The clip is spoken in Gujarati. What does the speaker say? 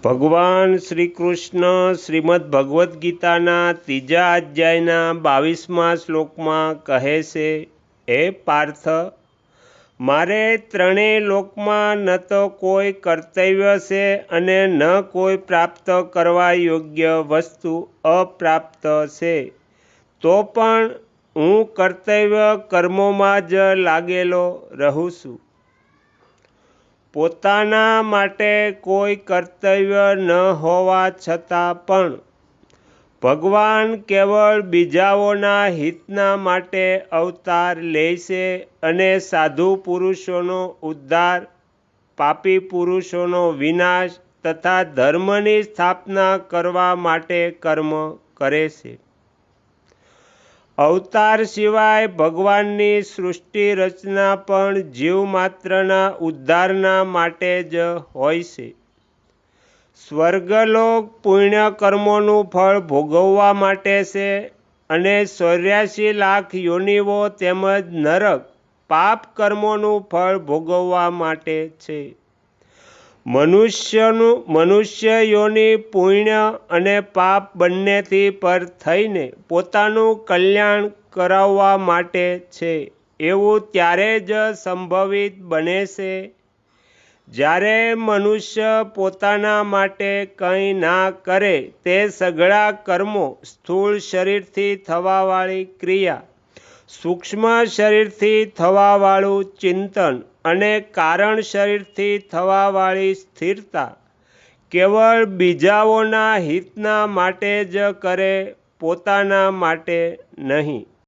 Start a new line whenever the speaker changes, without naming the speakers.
ભગવાન શ્રી કૃષ્ણ શ્રીમદ્ ભગવદ્ ગીતાના 3જા અધ્યાયના 22મા શ્લોકમાં કહે છે, હે પાર્થ, મારે ત્રણેય લોકમાં ન તો કોઈ કર્તવ્ય છે અને ન કોઈ પ્રાપ્ત કરવા યોગ્ય વસ્તુ અપ્રાપ્ત છે, તો પણ હું કર્તવ્ય કર્મોમાં જ લાગેલો રહું છું. પોતાના માટે કોઈ કર્તવ્ય ન હોવા છતાં પણ ભગવાન કેવળ બીજાઓના હિતના માટે અવતાર લે છે અને સાધુ પુરુષોનો ઉદ્ધાર, પાપી પુરુષોનો વિનાશ તથા ધર્મની સ્થાપના કરવા માટે કર્મ કરે છે. અવતાર સિવાય ભગવાનની સૃષ્ટિ રચના પણ જીવ માત્રના ઉદ્ધારના માટે જ હોય છે. સ્વર્ગલોક પુણ્ય કર્મોનું ફળ ભોગવવા માટે છે અને 84 લાખ યોનિઓ તેમજ નરક પાપ કર્મોનું ફળ ભોગવવા માટે છે. મનુષ્ય યોનિ પુણ્ય અને પાપ બંનેથી પર થઈને પોતાનું કલ્યાણ કરાવવા માટે છે. એવું ત્યારે જ સંભવિત બને છે જ્યારે મનુષ્ય પોતાના માટે કંઈ ના કરે તે સઘળા કર્મો સ્થૂળ શરીરથી થવાવાળી ક્રિયા, સૂક્ષ્મ શરીરથી થવાવાળું ચિંતન અને કારણ શરીરથી થવાવાળી સ્થિરતા કેવળ બીજાઓના હિતના માટે જ કરે, પોતાના માટે નહીં.